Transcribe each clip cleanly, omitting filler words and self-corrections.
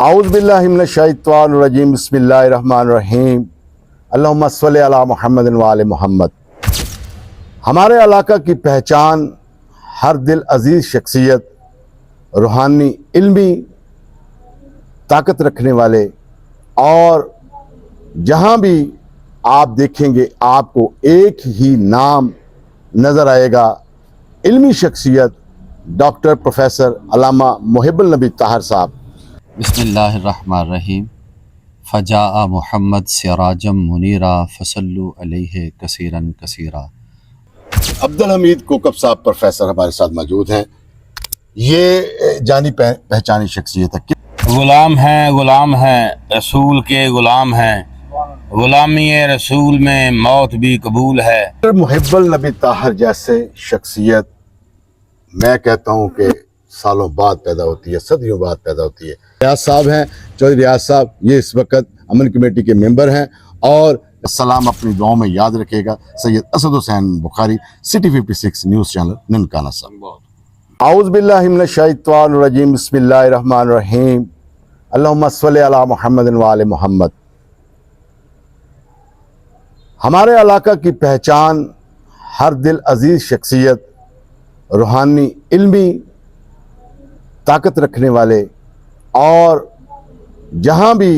اعوذ باللہ من الشیطان الرجیم بسم اللہ الرحمن الرحیم اللہم صلی علی محمد وآل محمد۔ ہمارے علاقہ کی پہچان ہر دل عزیز شخصیت، روحانی علمی طاقت رکھنے والے، اور جہاں بھی آپ دیکھیں گے آپ کو ایک ہی نام نظر آئے گا، علمی شخصیت ڈاکٹر پروفیسر علامہ محب النبی طاہر صاحب۔ بسم اللہ الرحمن الرحیم۔ فجاء محمد سراجم منیرا فصلوا علیہ کثیرن کثیرا۔ عبدالحمید کوکب صاحب پروفیسر ہمارے ساتھ موجود ہیں۔ یہ جانی پہچانی شخصیت ہے، غلام ہیں رسول کے غلام ہیں، غلامی رسول میں موت بھی قبول ہے۔ محب النبی طاہر جیسے شخصیت میں کہتا ہوں کہ سالوں بعد پیدا ہوتی ہے، صدیوں بعد پیدا ہوتی ہے۔ ریاض صاحب ہیں، چودھری ریاض صاحب، یہ اس وقت امن کمیٹی کے ممبر ہیں، اور السلام اپنی دعاؤں میں یاد رکھے گا سید اسد حسین بخاری، سٹی 56 نیوز چینل ننکانہ صاحب۔ اعوذ باللہ من الشیطان الرجیم بسم اللہ الرحمن الرحیم اللہم صلی علی محمد وآل محمد۔ ہمارے علاقہ کی پہچان ہر دل عزیز شخصیت، روحانی علمی طاقت رکھنے والے، اور جہاں بھی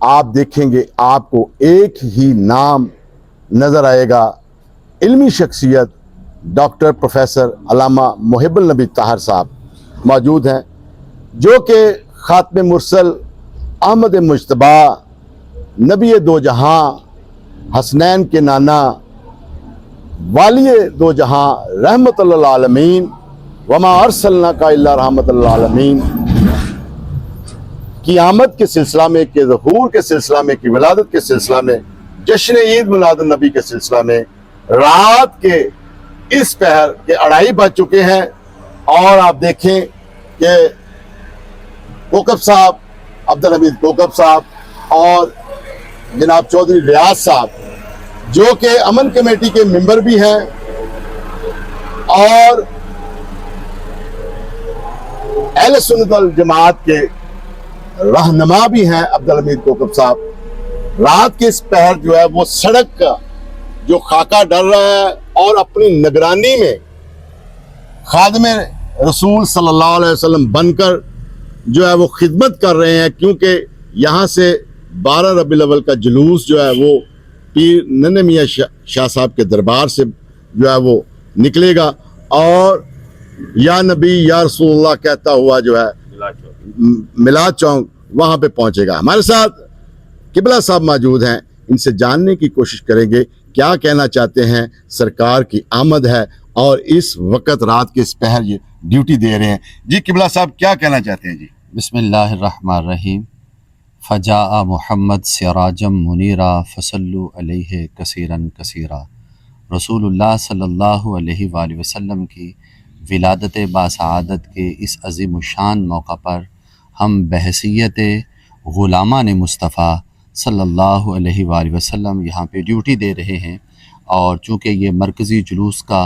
آپ دیکھیں گے آپ کو ایک ہی نام نظر آئے گا، علمی شخصیت ڈاکٹر پروفیسر علامہ محب النبی طاہر صاحب موجود ہیں، جو کہ خاتم مرسل، احمد مجتبی، نبی دو جہاں، حسنین کے نانا، والی دو جہاں، رحمت للعالمین، وما ارسلناک الا رحمت للعالمین کی آمد کے سلسلہ میں، کہ ظہور کے سلسلہ میں، کی ولادت کے سلسلہ میں، جشن عید میلاد النبی کے سلسلہ میں رات کے اس پہر کے 2:30 بج چکے ہیں، اور آپ دیکھیں کہ کوکب صاحب، عبدالحمید کوکب صاحب اور جناب چودھری ریاض صاحب، جو کہ امن کمیٹی کے ممبر بھی ہیں اور اہل سنت والجماعت کے رہنما بھی ہیں، عبدالحمید کوکب صاحب رات کے اس پہر جو ہے وہ سڑک کا جو خاکہ ڈر رہا ہے، اور اپنی نگرانی میں خادم رسول صلی اللہ علیہ وسلم بن کر جو ہے وہ خدمت کر رہے ہیں، کیونکہ یہاں سے 12 ربیع الاول کا جلوس جو ہے وہ پیر ننھے میاں شاہ صاحب کے دربار سے جو ہے وہ نکلے گا، اور یا نبی یا رسول اللہ کہتا ہوا جو ہے میلاد چوک وہاں پہ پہنچے گا۔ ہمارے ساتھ قبلہ صاحب موجود ہیں، ان سے جاننے کی کوشش کریں گے کیا کہنا چاہتے ہیں۔ سرکار کی آمد ہے اور اس وقت رات کے اس پہر یہ ڈیوٹی دے رہے ہیں۔ جی قبلہ صاحب کیا کہنا چاہتے ہیں؟ جی بسم اللہ الرحمن الرحیم۔ فجاء محمد سراجم منیرا فصلوا علیہ کثیرن کثیرا۔ رسول اللہ صلی اللہ علیہ وآلہ وسلم کی ولادت باسعادت کے اس عظیم الشان موقع پر ہم بحیثیت غلامان مصطفیٰ صلی اللہ علیہ وآلہ وسلم یہاں پہ ڈیوٹی دے رہے ہیں، اور چونکہ یہ مرکزی جلوس کا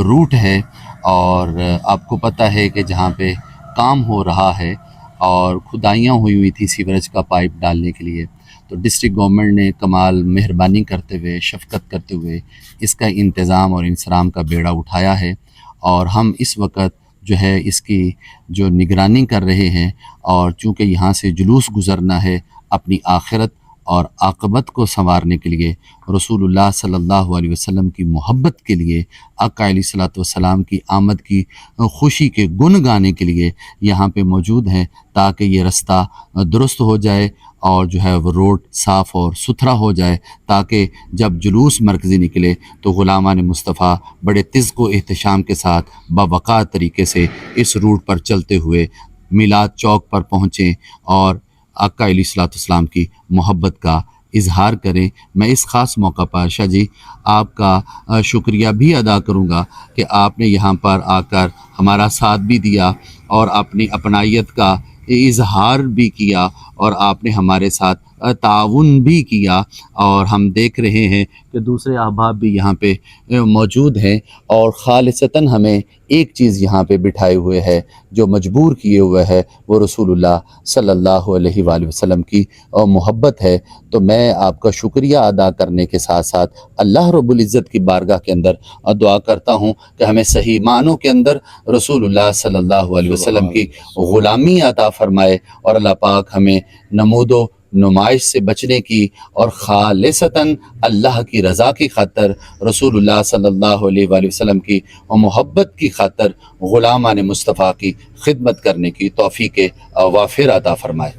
روٹ ہے، اور آپ کو پتہ ہے کہ جہاں پہ کام ہو رہا ہے اور کھدائیاں ہوئی تھی سیوریج کا پائپ ڈالنے کے لیے، تو ڈسٹرکٹ گورنمنٹ نے کمال مہربانی کرتے ہوئے، شفقت کرتے ہوئے اس کا انتظام اور انصرام کا بیڑا اٹھایا ہے، اور ہم اس وقت جو ہے اس کی جو نگرانی کر رہے ہیں، اور چونکہ یہاں سے جلوس گزرنا ہے اپنی آخرت اور عاقبت کو سنوارنے کے لیے، رسول اللہ صلی اللہ علیہ وسلم کی محبت کے لیے، آقا علیہ الصلوۃ والسلام کی آمد کی خوشی کے گن گانے کے لیے یہاں پہ موجود ہیں، تاکہ یہ رستہ درست ہو جائے اور جو ہے وہ روڈ صاف اور ستھرا ہو جائے، تاکہ جب جلوس مرکزی نکلے تو غلامان مصطفیٰ بڑے تذک و احتشام کے ساتھ باوقار طریقے سے اس روٹ پر چلتے ہوئے میلاد چوک پر پہنچیں اور آقا علیہ الصلوۃ والسلام کی محبت کا اظہار کریں۔ میں اس خاص موقع پر شاہ جی آپ کا شکریہ بھی ادا کروں گا کہ آپ نے یہاں پر آ کر ہمارا ساتھ بھی دیا اور اپنی اپنائیت کا اظہار بھی کیا، اور آپ نے ہمارے ساتھ تعاون بھی کیا، اور ہم دیکھ رہے ہیں کہ دوسرے احباب بھی یہاں پہ موجود ہیں، اور خالصتاً ہمیں ایک چیز یہاں پہ بٹھائے ہوئے ہے، جو مجبور کیے ہوئے ہے، وہ رسول اللہ صلی اللہ علیہ وآلہ وسلم کی محبت ہے۔ تو میں آپ کا شکریہ ادا کرنے کے ساتھ ساتھ اللہ رب العزت کی بارگاہ کے اندر دعا کرتا ہوں کہ ہمیں صحیح معنوں کے اندر رسول اللہ صلی اللہ علیہ وسلم کی غلامی عطا فرمائے، اور اللہ پاک ہمیں نمود و نمائش سے بچنے کی اور خالصتاً اللہ کی رضا کی خاطر، رسول اللہ صلی اللہ علیہ وآلہ وسلم کی محبت کی خاطر غلامان مصطفیٰ کی خدمت کرنے کی توفیق وافر عطا فرمائے۔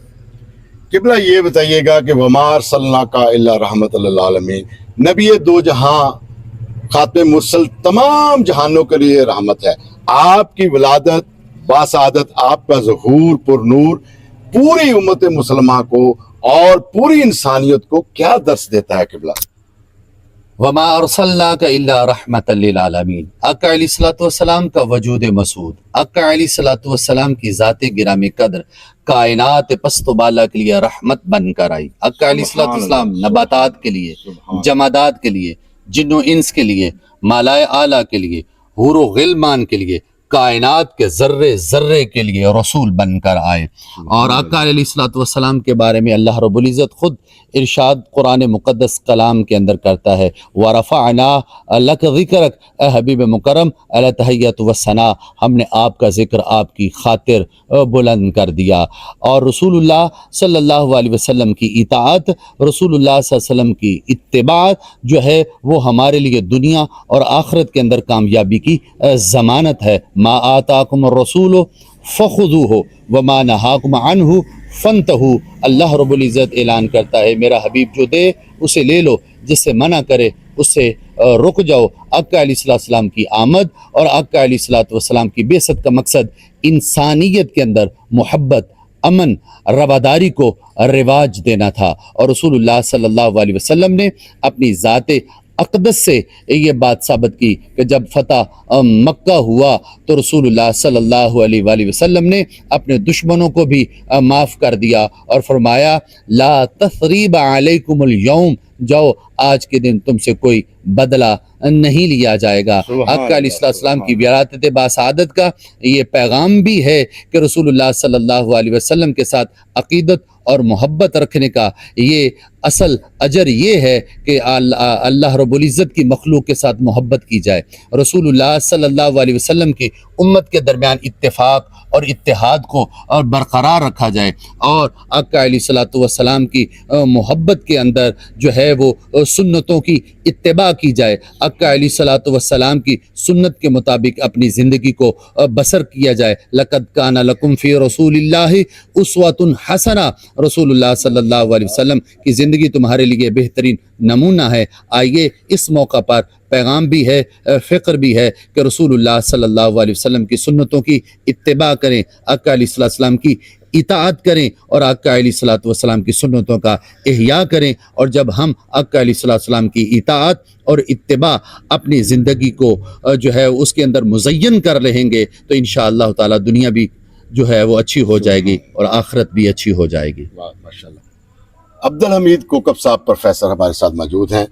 قبلہ یہ بتائیے گا کہ وما ارسلناک الا رحمت للعالمین، نبی دو جہاں خاتم مرسل تمام جہانوں کے لیے رحمت ہے۔ آپ کی ولادت باسعادت، آپ کا ظہور پر نور پوری امت مسلمہ کو اور پوری انسانیت کو کیا درس دیتا ہے قبلہ؟ وما ارسلناک الا رحمت للعالمین، آقا علیہ الصلوۃ والسلام کا وجود مسعود، آقا علیہ الصلوۃ والسلام کی ذات گرامی قدر کائنات پست و بالا کے لیے رحمت بن کر آئی۔ آقا علیہ الصلوۃ والسلام نباتات کے لیے، جمادات کے لیے، جن و انس کے لیے، مالائے اعلیٰ کے لیے، حور و غلمان کے لیے، کائنات کے ذرے ذرے کے لیے رسول بن کر آئے۔ اور آقا علیہ الصلوۃ والسلام کے بارے میں اللہ رب العزت خود ارشاد قرآن مقدس کلام کے اندر کرتا ہے، وَرَفَعْنَا لَكَ ذِكْرَكَ، اے حبیب مکرم علیہ تحیت وثنا، ہم نے آپ کا ذکر آپ کی خاطر بلند کر دیا۔ اور رسول اللہ صلی اللہ علیہ وسلم کی اطاعت، رسول اللہ صلی اللہ علیہ وسلم کی اتباع جو ہے وہ ہمارے لیے دنیا اور آخرت کے اندر کامیابی کی ضمانت ہے۔ ما آتاکم الرسول فخذوہ وما نہاکم عنہ فانتہوا، اللہ رب العزت اعلان کرتا ہے میرا حبیب جو دے اسے لے لو، جس سے منع کرے اس سے رک جاؤ۔ آقا علیہ السلام کی آمد اور آقا علیہ السلام کی بعثت کا مقصد انسانیت کے اندر محبت، امن، رواداری کو رواج دینا تھا، اور رسول اللہ صلی اللہ علیہ وسلم نے اپنی ذات اقدس سے یہ بات ثابت کی کہ جب فتح مکہ ہوا تو رسول اللہ صلی اللہ علیہ وآلہ وسلم نے اپنے دشمنوں کو بھی معاف کر دیا اور فرمایا لا تثریب علیکم اليوم، جاؤ آج کے دن تم سے کوئی بدلہ نہیں لیا جائے گا۔ آقا علیہ السلام کی ولادت باسعادت کا یہ پیغام بھی ہے کہ رسول اللہ صلی اللہ علیہ وسلم کے ساتھ عقیدت اور محبت رکھنے کا یہ اصل اجر یہ ہے کہ اللہ رب العزت کی مخلوق کے ساتھ محبت کی جائے، رسول اللہ صلی اللہ علیہ وسلم کی امت کے درمیان اتفاق اور اتحاد کو اور برقرار رکھا جائے، اور آقا علیہ السلام کی محبت کے اندر جو ہے وہ سنتوں کی اتباع کی جائے، آقا علیہ السلام کی سنت کے مطابق اپنی زندگی کو بسر کیا جائے۔ لقد کان لکم فی رسول اللہ اسوۃ حسنہ، رسول اللہ صلی اللہ علیہ وسلم کی زندگی تمہارے لیے بہترین نمونہ ہے۔ آئیے اس موقع پر پیغام بھی ہے، فکر بھی ہے کہ رسول اللہ صلی اللہ علیہ وسلم کی سنتوں کی اتباع کریں، آقا علیہ السلام کی اطاعت کریں اور آقا علیہ السلام کی سنتوں کا احیاء کریں، اور جب ہم آقا علیہ السلام کی اطاعت اور اتباع اپنی زندگی کو جو ہے اس کے اندر مزین کر لیں گے تو انشاءاللہ تعالی دنیا بھی جو ہے وہ اچھی ہو جائے گی اور آخرت بھی اچھی ہو جائے گی۔ ماشاءاللہ۔ عبدالحمید کوکب صاحب پروفیسر ہمارے ساتھ موجود ہیں،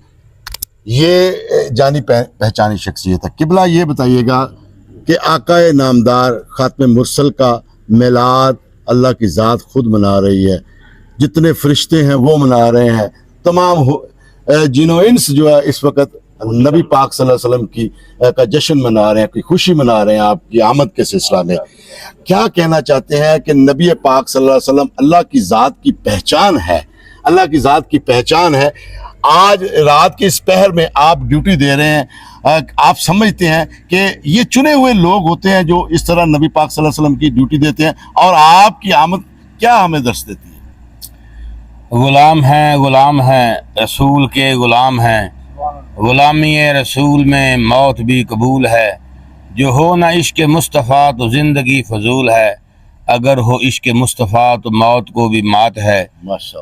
یہ جانی پہچانی شخصیت ہے۔ قبلہ یہ بتائیے گا کہ آقا نامدار خاتم مرسل کا میلاد اللہ کی ذات خود منا رہی ہے، جتنے فرشتے ہیں وہ منا رہے ہیں، تمام جن و انس جو ہے اس وقت نبی پاک صلی اللہ علیہ وسلم کی کا جشن منا رہے ہیں، کی خوشی منا رہے ہیں آپ کی آمد کے سلسلہ میں۔ کیا کہنا چاہتے ہیں کہ نبی پاک صلی اللہ علیہ وسلم اللہ کی ذات کی پہچان ہے، اللہ کی ذات کی پہچان ہے۔ آج رات کے اس پہر میں آپ ڈیوٹی دے رہے ہیں، آپ سمجھتے ہیں کہ یہ چنے ہوئے لوگ ہوتے ہیں جو اس طرح نبی پاک صلی اللہ علیہ وسلم کی ڈیوٹی دیتے ہیں، اور آپ کی آمد کیا ہمیں درس دیتی ہے؟ غلام ہیں رسول کے غلام ہیں، غلامی رسول میں موت بھی قبول ہے، جو ہو نہ عشق مصطفیٰ تو زندگی فضول ہے، اگر ہو عشق مصطفیٰ تو موت کو بھی مات ہے۔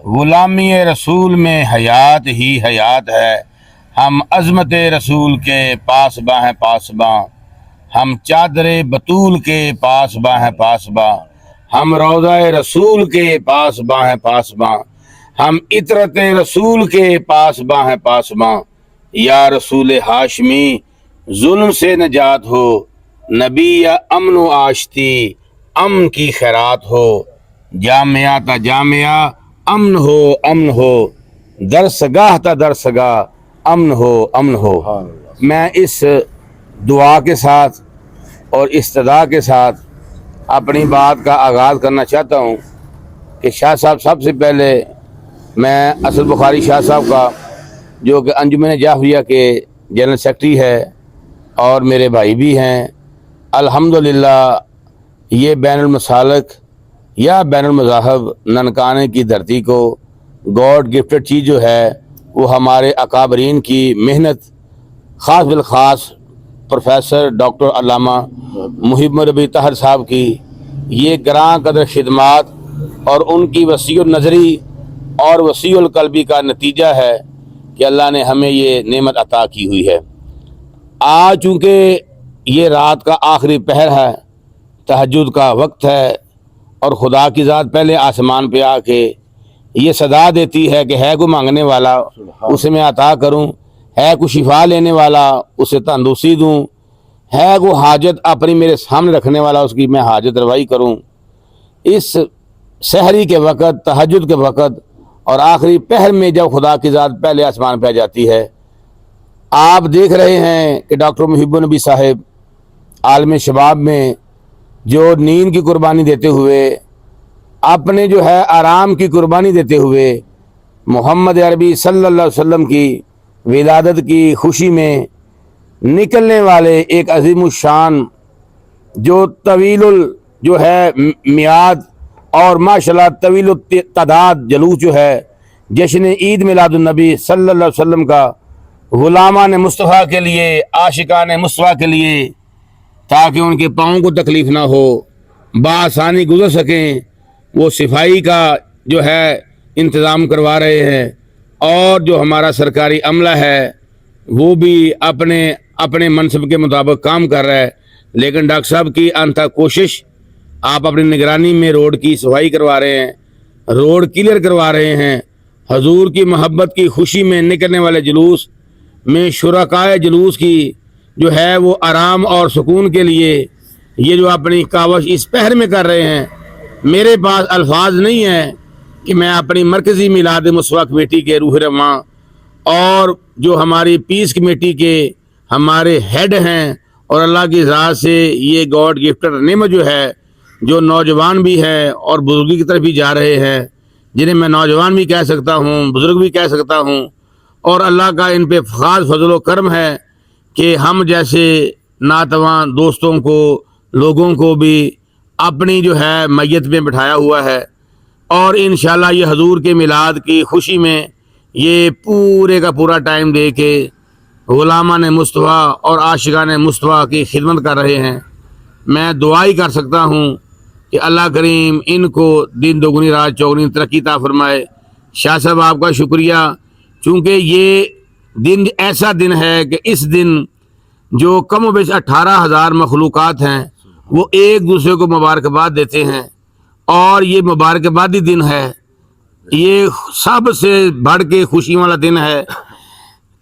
غلامی رسول میں حیات ہی حیات ہے، ہم عظمت رسول کے پاس باں ہیں پاس باں، ہم چادر بطول کے پاس باں ہیں پاس باں، ہم روضہ رسول کے پاس باں ہیں پاس باں، ہم اطرت رسول کے پاسباں ہیں پاسباں، یا رسول ہاشمی ظلم سے نجات ہو، نبی یا امن و آشتی امن کی خیرات ہو، جامعہ تا جامعہ امن ہو امن ہو، درسگاہ تا درسگاہ امن ہو امن ہو۔ میں اس دعا کے ساتھ اور استدعا کے ساتھ اپنی بات کا آغاز کرنا چاہتا ہوں کہ شاہ صاحب، سب سے پہلے میں اسد بخاری شاہ صاحب کا، جو کہ انجمن جعفریہ کے جنرل سیکرٹری ہے اور میرے بھائی بھی ہیں، الحمدللہ یہ بین المسالک یا بین المذاہب ننکانے کی دھرتی کو گاڈ گفٹڈ چیز جو ہے وہ ہمارے اکابرین کی محنت، خاص بالخاص پروفیسر ڈاکٹر علامہ محب ربیع طاہر صاحب کی یہ گراں قدر خدمات اور ان کی وسیع النظری اور وسیع القلبی کا نتیجہ ہے کہ اللہ نے ہمیں یہ نعمت عطا کی ہوئی ہے۔ آج چونکہ یہ رات کا آخری پہر ہے، تہجد کا وقت ہے، اور خدا کی ذات پہلے آسمان پہ آ کے یہ صدا دیتی ہے کہ ہے کوئی مانگنے والا اسے میں عطا کروں، ہے کوئی شفا لینے والا اسے تندرستی دوں، ہے کوئی حاجت اپنی میرے سامنے رکھنے والا اس کی میں حاجت روائی کروں۔ اس سحری کے وقت، تہجد کے وقت اور آخری پہر میں جب خدا کی ذات پہلے آسمان پہ آ جاتی ہے، آپ دیکھ رہے ہیں کہ ڈاکٹر محب النبی صاحب عالم شباب میں جو نیند کی قربانی دیتے ہوئے، اپنے جو ہے آرام کی قربانی دیتے ہوئے، محمد عربی صلی اللہ علیہ وسلم کی ولادت کی خوشی میں نکلنے والے ایک عظیم الشان جو طویل جو ہے میعاد اور ماشاءاللہ طویل التعداد جلوس جو ہے جشن عید میلاد النبی صلی اللہ علیہ وسلم کا، غلامان مصطفیٰ کے لیے، عاشقان مصطفیٰ کے لیے، تاکہ ان کے پاؤں کو تکلیف نہ ہو، بآسانی گزر سکیں، وہ صفائی کا جو ہے انتظام کروا رہے ہیں، اور جو ہمارا سرکاری عملہ ہے وہ بھی اپنے منصب کے مطابق کام کر رہا ہے، لیکن ڈاکٹر صاحب کی انتہا کوشش، آپ اپنی نگرانی میں روڈ کی صفائی کروا رہے ہیں، روڈ کلیئر کروا رہے ہیں، حضور کی محبت کی خوشی میں نکلنے والے جلوس میں شرکائے جلوس کی جو ہے وہ آرام اور سکون کے لیے یہ جو اپنی کاوش اس پہر میں کر رہے ہیں، میرے پاس الفاظ نہیں ہیں کہ میں اپنی مرکزی میلاد مصطفیٰ کمیٹی کے روح رواں اور جو ہماری پیس کمیٹی کے ہمارے ہیڈ ہیں اور اللہ کی ذات سے یہ گاڈ گفٹڈ نعمت جو ہے، جو نوجوان بھی ہے اور بزرگی کی طرف بھی جا رہے ہیں، جنہیں میں نوجوان بھی کہہ سکتا ہوں، بزرگ بھی کہہ سکتا ہوں، اور اللہ کا ان پہ خاص فضل و کرم ہے کہ ہم جیسے ناتواں دوستوں کو، لوگوں کو بھی اپنی جو ہے میت میں بٹھایا ہوا ہے، اور انشاءاللہ یہ حضور کے میلاد کی خوشی میں یہ پورے کا پورا ٹائم دے کے غلامان مصطفیٰ اور عاشقان مصطفیٰ کی خدمت کر رہے ہیں۔ میں دعا ہی کر سکتا ہوں کہ اللہ کریم ان کو دن دوگنی رات چوگنی ترقی عطا فرمائے۔ شاہ صاحب آپ کا شکریہ، چونکہ یہ دن ایسا دن ہے کہ اس دن جو کم و بیش 18,000 مخلوقات ہیں وہ ایک دوسرے کو مبارکباد دیتے ہیں، اور یہ مبارکبادی دن ہے، یہ سب سے بڑھ کے خوشی والا دن ہے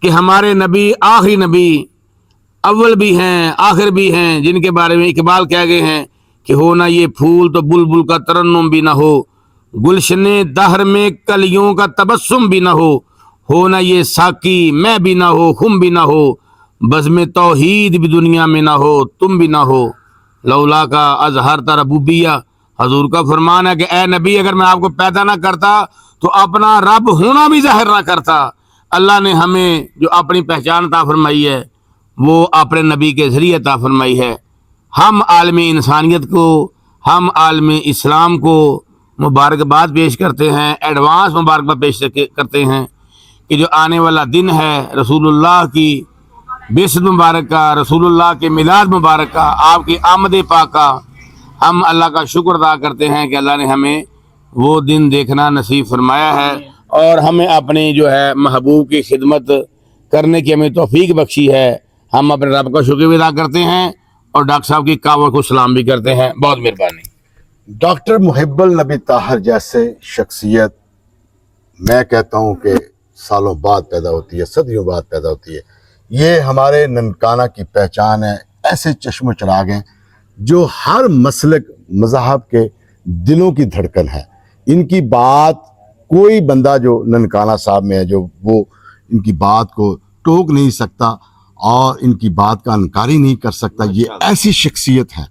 کہ ہمارے نبی آخری نبی اول بھی ہیں آخر بھی ہیں، جن کے بارے میں اقبال کہہ گئے ہیں کہ ہو نہ یہ پھول تو بلبل کا ترنم بھی نہ ہو، گلشن دہر میں کلیوں کا تبسم بھی نہ ہو نہ یہ ساقی میں بھی نہ ہو، خم بھی نہ ہو، بزم توحید بھی دنیا میں نہ ہو، تم بھی نہ ہو، لولا کا اظہر ربوبیہ۔ حضور کا فرمان ہے کہ اے نبی، اگر میں آپ کو پیدا نہ کرتا تو اپنا رب ہونا بھی ظاہر نہ کرتا۔ اللہ نے ہمیں جو اپنی پہچان عطا فرمائی ہے وہ اپنے نبی کے ذریعے عطا فرمائی ہے۔ ہم عالم انسانیت کو، ہم عالم اسلام کو مبارکباد پیش کرتے ہیں، ایڈوانس مبارکباد پیش کرتے ہیں کہ جو آنے والا دن ہے رسول اللہ کی بعثت مبارک کا، رسول اللہ کے میلاد مبارک کا، آپ کی آمد پاک کا، ہم اللہ کا شکر ادا کرتے ہیں کہ اللہ نے ہمیں وہ دن دیکھنا نصیب فرمایا ہے اور ہمیں اپنی جو ہے محبوب کی خدمت کرنے کی ہمیں توفیق بخشی ہے۔ ہم اپنے رب کا شکر بھی ادا کرتے ہیں اور ڈاکٹر صاحب کی کاوش کو سلام بھی کرتے ہیں۔ بہت مہربانی۔ ڈاکٹر محب النبی طاہر جیسے شخصیت میں کہتا ہوں کہ سالوں بعد پیدا ہوتی ہے، صدیوں بعد پیدا ہوتی ہے. یہ ہمارے ننکانہ کی پہچان ہے. ایسے چشم و چراغ ہیں جو ہر مسلک مذہب کے دلوں کی دھڑکن ہے. ان کی بات کوئی بندہ جو ننکانہ صاحب میں ہے جو وہ ان کی بات کو ٹوک نہیں سکتا اور ان کی بات کا انکاری نہیں کر سکتا. یہ ایسی شخصیت ہے.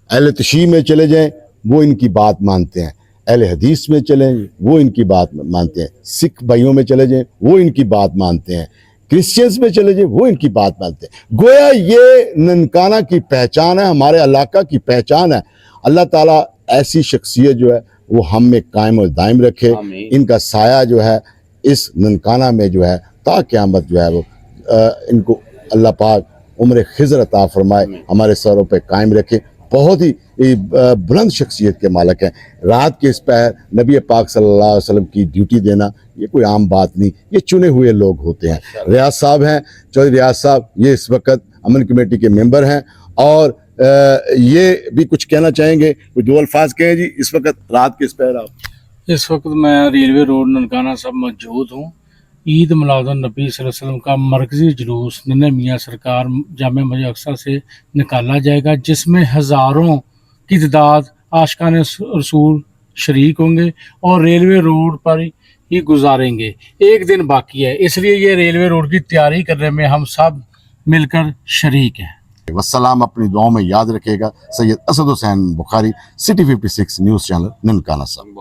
اہل تشیع میں چلے جائیں وہ ان کی بات مانتے ہیں، اہل حدیث میں چلیں وہ ان کی بات مانتے ہیں، سکھ بھائیوں میں چلے جائیں وہ ان کی بات مانتے ہیں، کرسچنز میں چلے جائیں وہ ان کی بات مانتے ہیں. گویا یہ ننکانہ کی پہچان ہے، ہمارے علاقہ کی پہچان ہے. اللہ تعالیٰ ایسی شخصیت جو ہے وہ ہم میں قائم اور دائم رکھے. ان کا سایہ جو ہے اس ننکانہ میں جو ہے تا قیامت جو ہے وہ ان کو اللہ پاک عمر خضر عطا فرمائے، ہمارے سروں پہ قائم رکھے. بہت ہی بلند شخصیت کے مالک ہیں. رات کے اس پہر نبی پاک صلی اللہ علیہ وسلم کی ڈیوٹی دینا یہ کوئی عام بات نہیں، یہ چنے ہوئے لوگ ہوتے ہیں. ریاض صاحب ہیں، چودھری ریاض صاحب، یہ اس وقت امن کمیٹی کے ممبر ہیں اور یہ بھی کچھ کہنا چاہیں گے. کوئی دو الفاظ کہیں جی. اس وقت رات کے اس پہر آپ اس وقت میں ریلوے روڈ ننکانہ صاحب موجود ہوں. عید میلاد النبی صلی اللہ علیہ وسلم کا مرکزی جلوس ننھے میاں سرکار جامع مسجد اقصی سے نکالا جائے گا، جس میں ہزاروں کی تعداد عاشقان رسول شریک ہوں گے اور ریلوے روڈ پر ہی گزاریں گے. ایک دن باقی ہے، اس لیے یہ ریلوے روڈ کی تیاری کرنے میں ہم سب مل کر شریک ہیں. والسلام. اپنی دعاؤں میں یاد رکھے گا. سید اسد حسین بخاری، City 56 نیوز چینل ننکانہ صاحب.